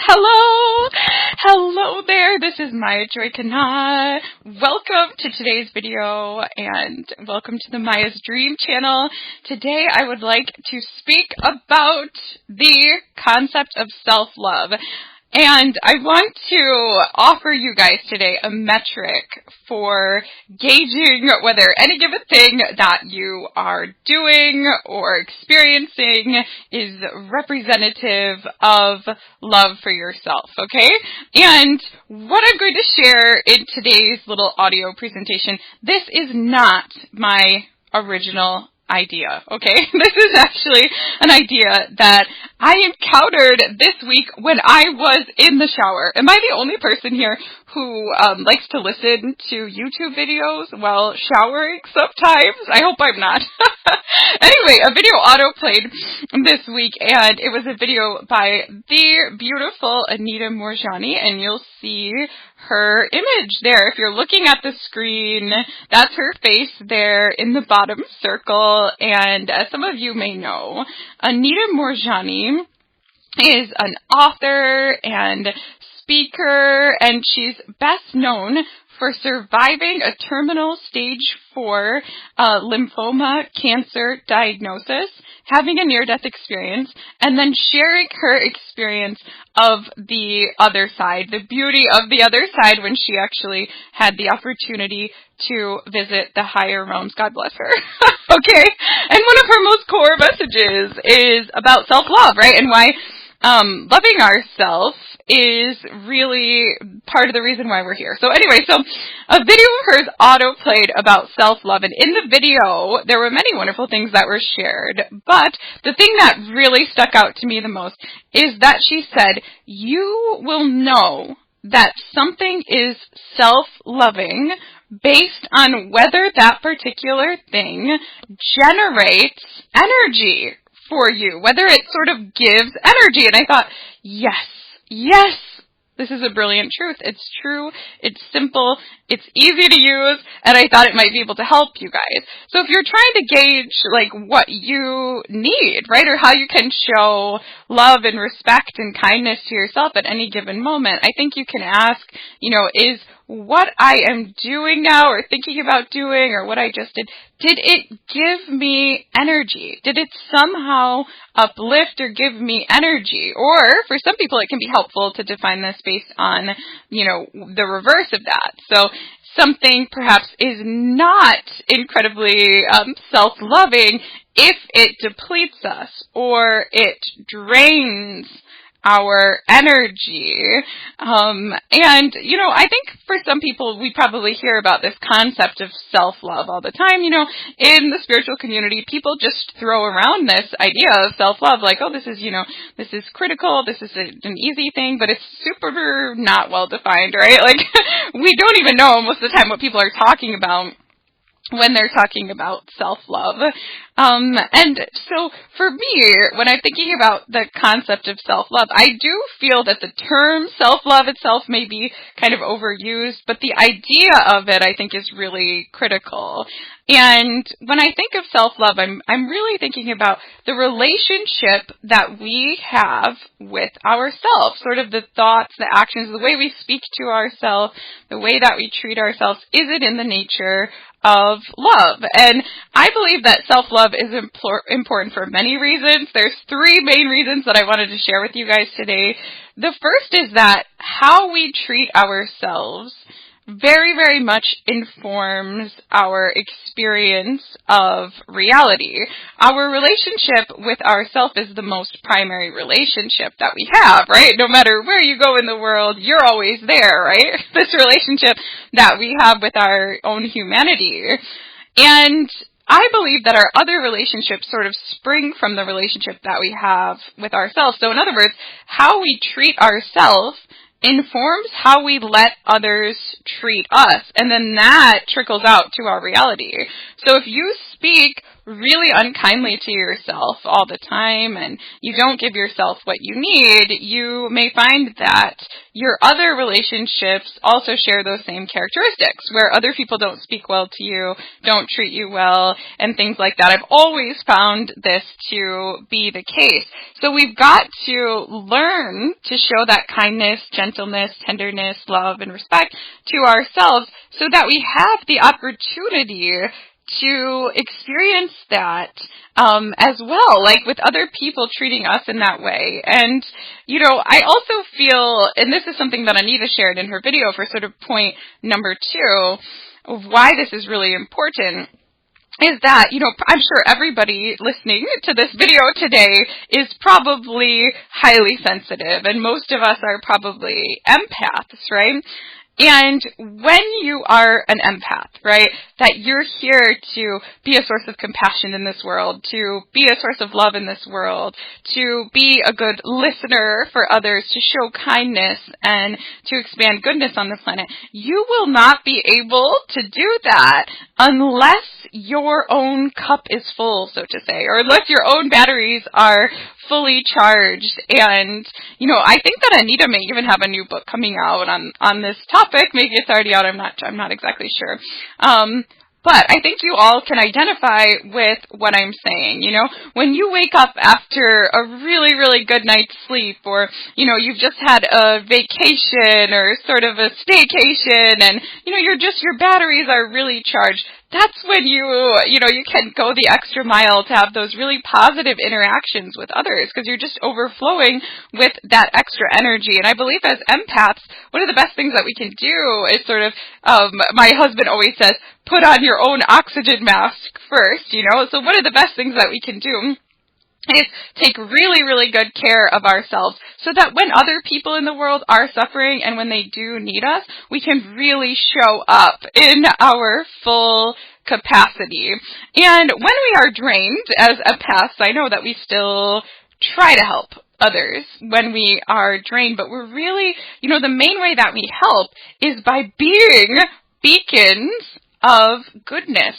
Hello! Hello there, this is Joy KahNah. Welcome to today's video and welcome to the Maya's Dream channel. Today I would like to speak about the concept of self-love. And I want to offer you guys today a metric for gauging whether any given thing that you are doing or experiencing is representative of love for yourself, okay? And what I'm going to share in today's little audio presentation, this is not my original idea, okay? This is actually an idea that I encountered this week when I was in the shower. Am I the only person here who likes to listen to YouTube videos while showering sometimes? I hope I'm not. Anyway, a video auto-played this week, and it was a video by the beautiful Anita Moorjani, and you'll see her image there. If you're looking at the screen, that's her face there in the bottom circle, and as some of you may know, Anita Moorjani is an author and speaker, and she's best known for surviving a terminal stage 4 lymphoma cancer diagnosis, having a near-death experience, and then sharing her experience of the other side, the beauty of the other side when she actually had the opportunity to visit the higher realms. God bless her. Okay? And one of her most core messages is about self-love, right? And why loving ourselves is really part of the reason why we're here. So anyway, so a video of hers auto-played about self-love, and in the video, there were many wonderful things that were shared, but the thing that really stuck out to me the most is that she said, you will know that something is self-loving based on whether that particular thing generates energy for you, whether it sort of gives energy. And I thought, yes, this is a brilliant truth. It's true, it's simple, it's easy to use, and I thought it might be able to help you guys. So if you're trying to gauge like what you need, right, or how you can show love and respect and kindness to yourself at any given moment, I think you can ask, is what I am doing now or thinking about doing or what I just did it give me energy? Did it somehow uplift or give me energy? Or for some people it can be helpful to define this based on, the reverse of that. So something perhaps is not incredibly self-loving if it depletes us or it drains our energy. I think for some people, we probably hear about this concept of self-love all the time. In the spiritual community, people just throw around this idea of self-love like, oh, this is critical, this is an easy thing, but it's super not well defined, right? Like, we don't even know most of the time what people are talking about when they're talking about self-love. And so for me, when I'm thinking about the concept of self-love, I do feel that the term self-love itself may be kind of overused, but the idea of it, I think, is really critical. And when I think of self-love, I'm really thinking about the relationship that we have with ourselves, sort of the thoughts, the actions, the way we speak to ourselves, the way that we treat ourselves. Is it in the nature of love? And I believe that self-love is important for many reasons. There's 3 main reasons that I wanted to share with you guys today. The first is that how we treat ourselves very, very much informs our experience of reality. Our relationship with ourselves is the most primary relationship that we have, right? No matter where you go in the world, you're always there, right? This relationship that we have with our own humanity. And I believe that our other relationships sort of spring from the relationship that we have with ourselves. So in other words, how we treat ourselves informs how we let others treat us, and then that trickles out to our reality. So if you speak really unkindly to yourself all the time and you don't give yourself what you need, you may find that your other relationships also share those same characteristics, where other people don't speak well to you, don't treat you well, and things like that. I've always found this to be the case. So we've got to learn to show that kindness, gentleness, tenderness, love, and respect to ourselves so that we have the opportunity to experience that as well, like with other people treating us in that way. And, I also feel, and this is something that Anita shared in her video for sort of point number 2, of why this is really important, is that, I'm sure everybody listening to this video today is probably highly sensitive, and most of us are probably empaths, right? And when you are an empath, right, that you're here to be a source of compassion in this world, to be a source of love in this world, to be a good listener for others, to show kindness and to expand goodness on the planet, you will not be able to do that unless your own cup is full, so to say, or unless your own batteries are fully charged. And, I think that Anita may even have a new book coming out on this topic. Maybe it's already out. I'm not exactly sure. But I think you all can identify with what I'm saying. When you wake up after a really, really good night's sleep, or, you've just had a vacation or sort of a staycation, and, your batteries are really charged, that's when you can go the extra mile to have those really positive interactions with others, because you're just overflowing with that extra energy. And I believe as empaths, one of the best things that we can do is sort of, my husband always says, put on your own oxygen mask first, So one of the best things that we can do is take really, really good care of ourselves so that when other people in the world are suffering and when they do need us, we can really show up in our full capacity. And when we are drained as empaths, I know that we still try to help others when we are drained, but we're really, the main way that we help is by being beacons of goodness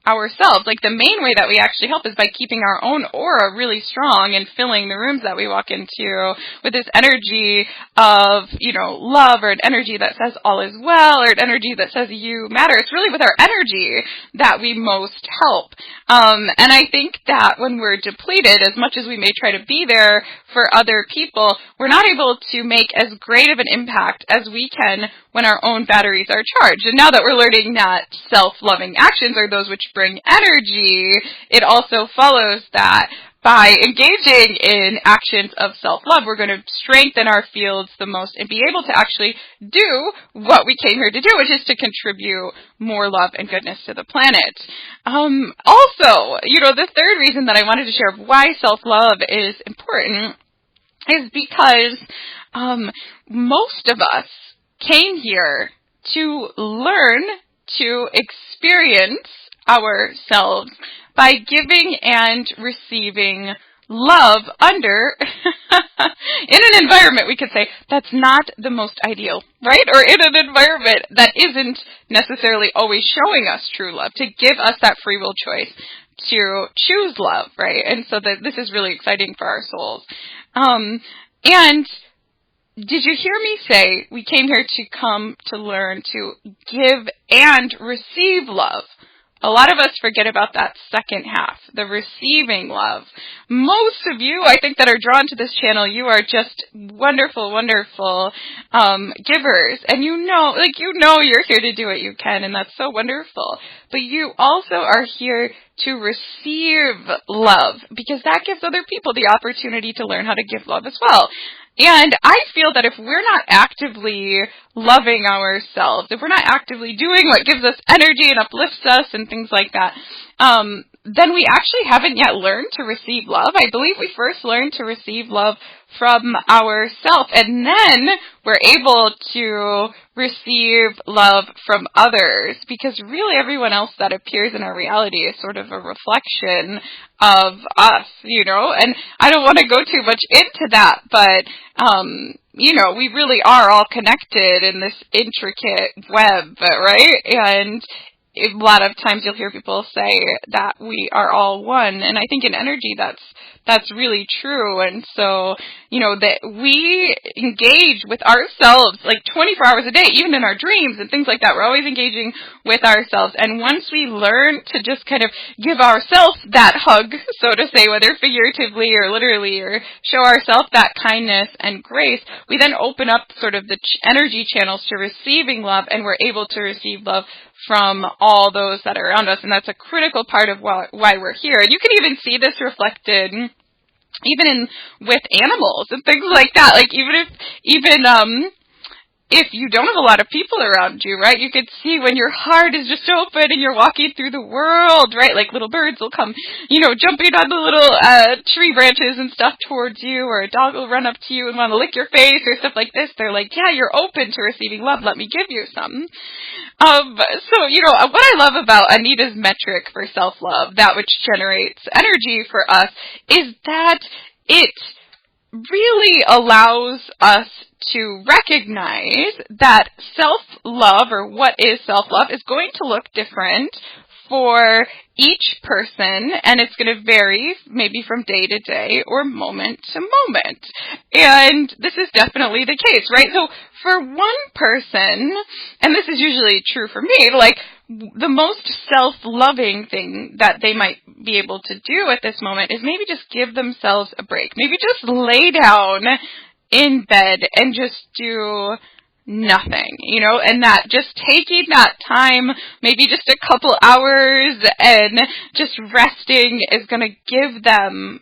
ourselves. Like the main way that we actually help is by keeping our own aura really strong and filling the rooms that we walk into with this energy of, love, or an energy that says all is well, or an energy that says you matter. It's really with our energy that we most help. And I think that when we're depleted, as much as we may try to be there for other people, we're not able to make as great of an impact as we can when our own batteries are charged. And now that we're learning that self-loving actions are those which bring energy, it also follows that by engaging in actions of self-love, we're going to strengthen our fields the most and be able to actually do what we came here to do, which is to contribute more love and goodness to the planet. Also, the third reason that I wanted to share of why self-love is important is because most of us came here to learn to experience ourselves by giving and receiving love under in an environment, we could say, that's not the most ideal, right? Or in an environment that isn't necessarily always showing us true love, to give us that free will choice to choose love, right? And so this is really exciting for our souls. And did you hear me say we came here to learn to give and receive love? A lot of us forget about that second half, the receiving love. Most of you, I think, that are drawn to this channel, you are just wonderful, wonderful givers. And you're here to do what you can, and that's so wonderful. But you also are here to receive love, because that gives other people the opportunity to learn how to give love as well. And I feel that if we're not actively loving ourselves, if we're not actively doing what gives us energy and uplifts us and things like that, then we actually haven't yet learned to receive love. I believe we first learn to receive love from ourselves, and then we're able to receive love from others, because really everyone else that appears in our reality is sort of a reflection of us, and I don't want to go too much into that, but we really are all connected in this intricate web, right? And a lot of times you'll hear people say that we are all one, and I think in energy that's really true. And so, that we engage with ourselves like 24 hours a day, even in our dreams and things like that. We're always engaging with ourselves. And once we learn to just kind of give ourselves that hug, so to say, whether figuratively or literally, or show ourselves that kindness and grace, we then open up sort of the energy channels to receiving love, and we're able to receive love from all those that are around us. And that's a critical part of why we're here. And you can even see this reflected even with animals and things like that. Like if you don't have a lot of people around you, right, you could see when your heart is just open and you're walking through the world, right, like little birds will come, jumping on the little tree branches and stuff towards you, or a dog will run up to you and want to lick your face or stuff like this. They're like, yeah, you're open to receiving love. Let me give you some. So, what I love about Anita's metric for self-love, that which generates energy for us, is that it really allows us to recognize that self-love, or what is self-love, is going to look different for each person, and it's going to vary maybe from day to day or moment to moment. And this is definitely the case, right? So for one person, and this is usually true for me, like the most self-loving thing that they might be able to do at this moment is maybe just give themselves a break. Maybe just lay down in bed and just do nothing, and that just taking that time, maybe just a couple hours, and just resting is going to give them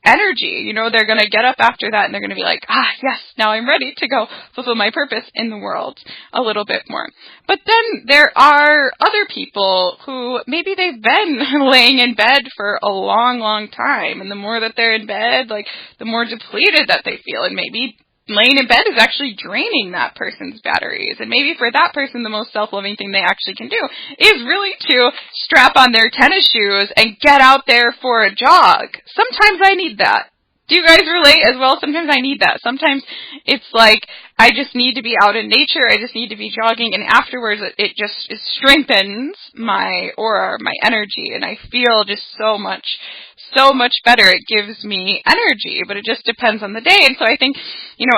energy. They're going to get up after that and they're going to be like, yes, now I'm ready to go fulfill my purpose in the world a little bit more. But then there are other people who maybe they've been laying in bed for a long, long time, and the more that they're in bed, like the more depleted that they feel, and maybe laying in bed is actually draining that person's batteries. And maybe for that person, the most self-loving thing they actually can do is really to strap on their tennis shoes and get out there for a jog. Sometimes I need that. Do you guys relate as well? Sometimes I need that. Sometimes it's like I just need to be out in nature. I just need to be jogging, and afterwards it strengthens my aura, my energy, and I feel just so much better. It gives me energy, but it just depends on the day. And so I think,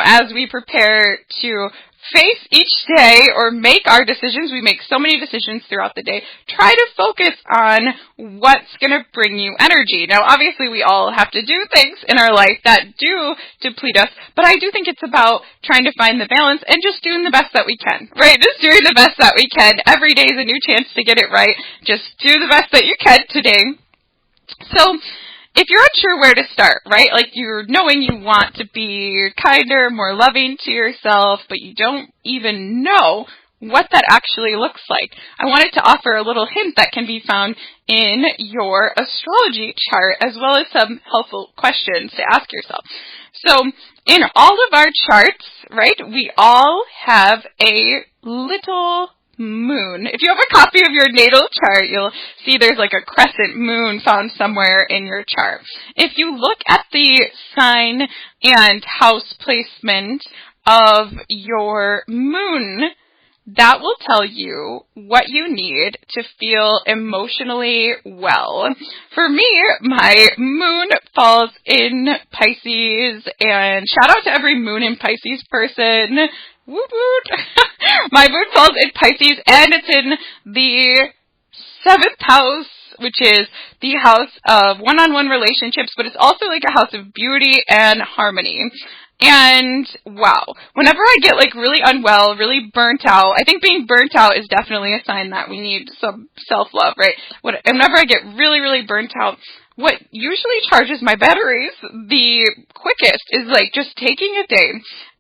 as we prepare to face each day or make our decisions, we make so many decisions throughout the day, try to focus on what's going to bring you energy. Now, obviously, we all have to do things in our life that do deplete us, but I do think it's about trying to find the balance and just doing the best that we can, right? Just doing the best that we can. Every day is a new chance to get it right. Just do the best that you can today. So, if you're unsure where to start, right, like you're knowing you want to be kinder, more loving to yourself, but you don't even know what that actually looks like, I wanted to offer a little hint that can be found in your astrology chart, as well as some helpful questions to ask yourself. So, in all of our charts, right, we all have a little moon. If you have a copy of your natal chart, you'll see there's like a crescent moon found somewhere in your chart. If you look at the sign and house placement of your moon, that will tell you what you need to feel emotionally well. For me, my moon falls in Pisces, and shout out to every moon in Pisces person. Woot woot. My moon falls in Pisces, and it's in the 7th house, which is the house of one-on-one relationships, but it's also like a house of beauty and harmony. And wow, whenever I get like really unwell, really burnt out, I think being burnt out is definitely a sign that we need some self-love, right? Whenever I get really, really burnt out, what usually charges my batteries the quickest is like just taking a day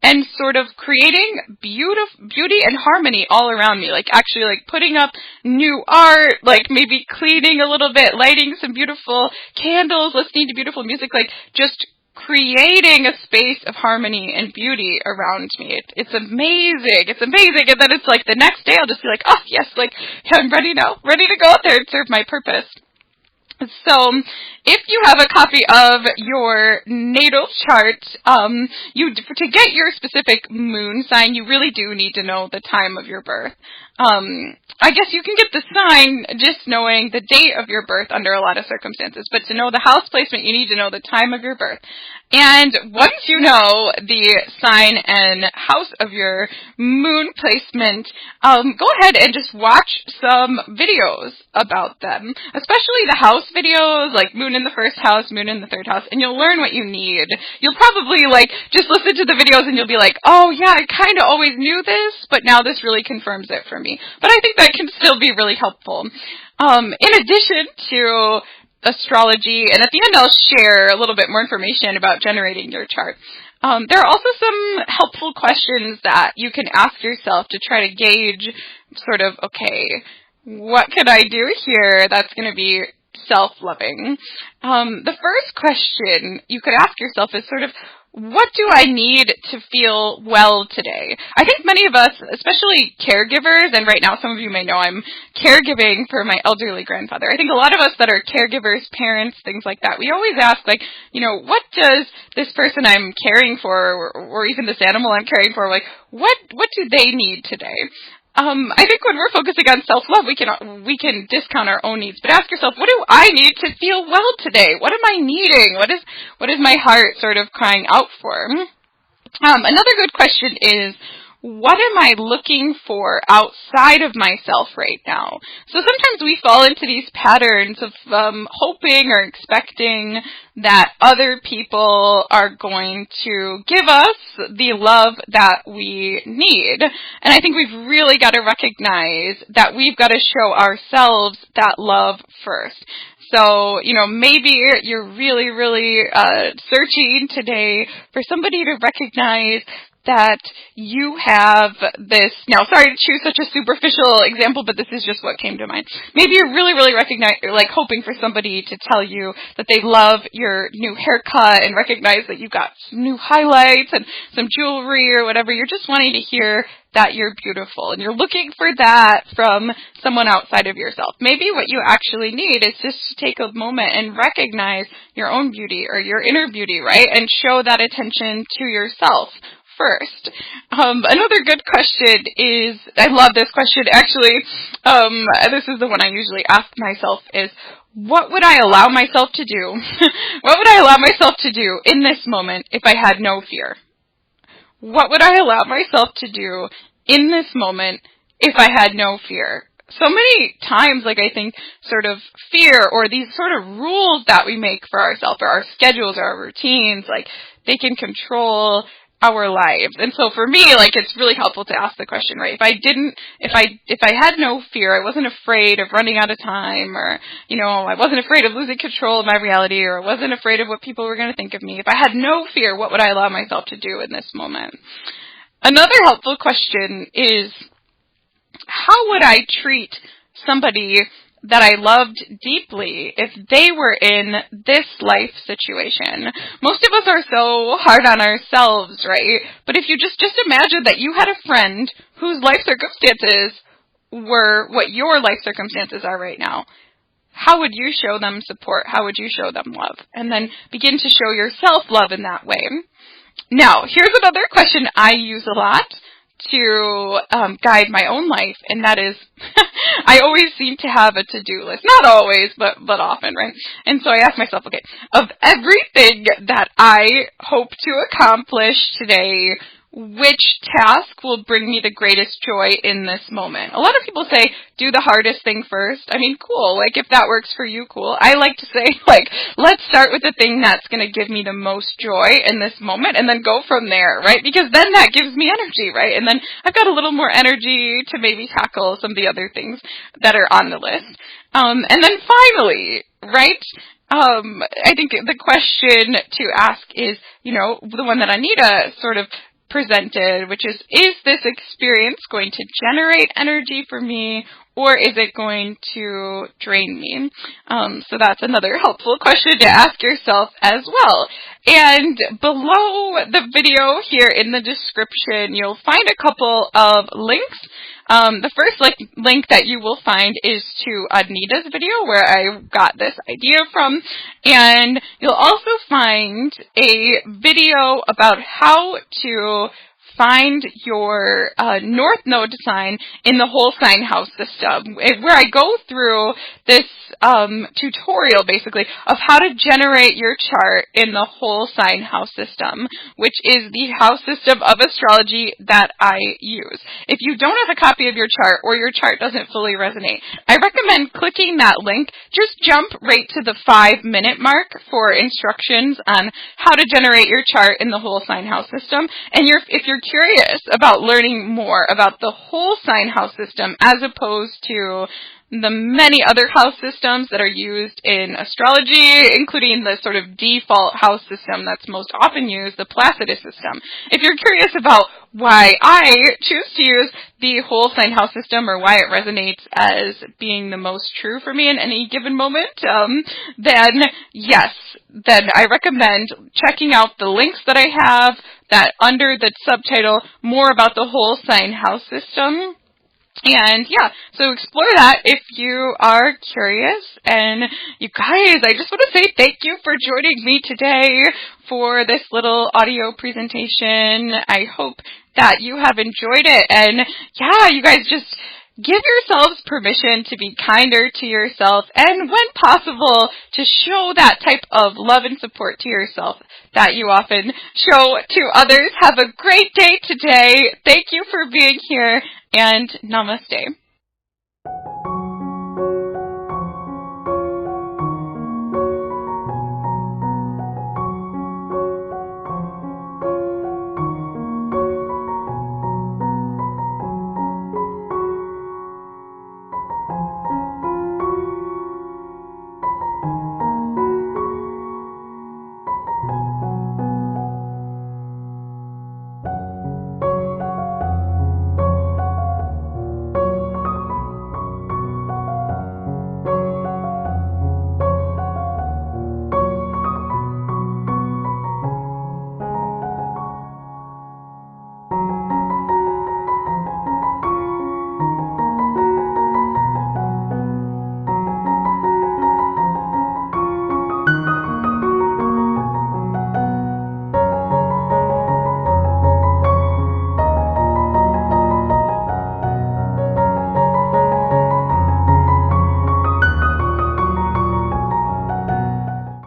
and sort of creating beauty and harmony all around me. Like actually like putting up new art, like maybe cleaning a little bit, lighting some beautiful candles, listening to beautiful music, like just creating a space of harmony and beauty around me. It's amazing. It's amazing. And then it's like the next day I'll just be like, oh yes, like I'm ready now, ready to go out there and serve my purpose. So if you have a copy of your natal chart, to get your specific moon sign, you really do need to know the time of your birth. I guess you can get the sign just knowing the date of your birth under a lot of circumstances, but to know the house placement, you need to know the time of your birth. And once you know the sign and house of your moon placement, go ahead and just watch some videos about them, especially the house videos, like moon in the first house, moon in the third house, and you'll learn what you need. You'll probably just listen to the videos and you'll be like, oh yeah, I kind of always knew this, but now this really confirms it for me. But I think that can still be really helpful. In addition to astrology, and at the end I'll share a little bit more information about generating your chart. There are also some helpful questions that you can ask yourself to try to gauge sort of, okay, what can I do here that's going to be self-loving? The first question you could ask yourself is sort of, what do I need to feel well today? I think many of us, especially caregivers, and right now some of you may know I'm caregiving for my elderly grandfather. I think a lot of us that are caregivers, parents, things like that, we always ask, what does this person I'm caring for, or even this animal I'm caring for, what do they need today? I think when we're focusing on self-love, we can discount our own needs. But ask yourself, what do I need to feel well today? What am I needing? What is my heart sort of crying out for? Another good question is, what am I looking for outside of myself right now? So sometimes we fall into these patterns of hoping or expecting that other people are going to give us the love that we need. And I think we've really got to recognize that we've got to show ourselves that love first. So, maybe you're really, really searching today for somebody to recognize that you have this, now sorry to choose such a superficial example, but this is just what came to mind. Maybe you're really, really hoping for somebody to tell you that they love your new haircut and recognize that you've got some new highlights and some jewelry or whatever. You're just wanting to hear that you're beautiful, and you're looking for that from someone outside of yourself. Maybe what you actually need is just to take a moment and recognize your own beauty or your inner beauty, right? And show that attention to yourself first. Another good question is, I love this question actually, this is the one I usually ask myself, is what would I allow myself to do? What would I allow myself to do in this moment if I had no fear? What would I allow myself to do in this moment if I had no fear? So many times, I think sort of fear or these sort of rules that we make for ourselves or our schedules or our routines, they can control our lives. And so for me, it's really helpful to ask the question, right? If I had no fear, I wasn't afraid of running out of time, or, I wasn't afraid of losing control of my reality, or I wasn't afraid of what people were going to think of me. If I had no fear, what would I allow myself to do in this moment? Another helpful question is, how would I treat somebody that I loved deeply if they were in this life situation? Most of us are so hard on ourselves, right? But if you just imagine that you had a friend whose life circumstances were what your life circumstances are right now, how would you show them support? How would you show them love? And then begin to show yourself love in that way. Now, here's another question I use a lot to guide my own life, and that is, I always seem to have a to-do list. Not always, but often, right? And so I ask myself, okay, of everything that I hope to accomplish today, which task will bring me the greatest joy in this moment? A lot of people say, do the hardest thing first. I mean, cool. If that works for you, cool. I like to say, let's start with the thing that's going to give me the most joy in this moment and then go from there, right? Because then that gives me energy, right? And then I've got a little more energy to maybe tackle some of the other things that are on the list. And then finally, right? I think the question to ask is, the one that Anita sort of presented, which is this experience going to generate energy for me, or is it going to drain me? So that's another helpful question to ask yourself as well. And below the video here in the description, you'll find a couple of links. The first link that you will find is to Anita's video where I got this idea from, and you'll also find a video about how to find your North Node sign in the whole sign house system, where I go through this tutorial basically of how to generate your chart in the whole sign house system, which is the house system of astrology that I use. If you don't have a copy of your chart or your chart doesn't fully resonate, I recommend clicking that link. Just jump right to the 5-minute mark for instructions on how to generate your chart in the whole sign house system. And if you're curious about learning more about the whole sign house system as opposed to the many other house systems that are used in astrology, including the sort of default house system that's most often used, the Placidus system. If you're curious about why I choose to use the whole sign house system or why it resonates as being the most true for me in any given moment, then I recommend checking out the links that I have that under the subtitle, more about the whole sign house system. And so explore that if you are curious. And you guys, I just want to say thank you for joining me today for this little audio presentation. I hope that you have enjoyed it. And you guys just give yourselves permission to be kinder to yourself and, when possible, to show that type of love and support to yourself that you often show to others. Have a great day today. Thank you for being here, and namaste.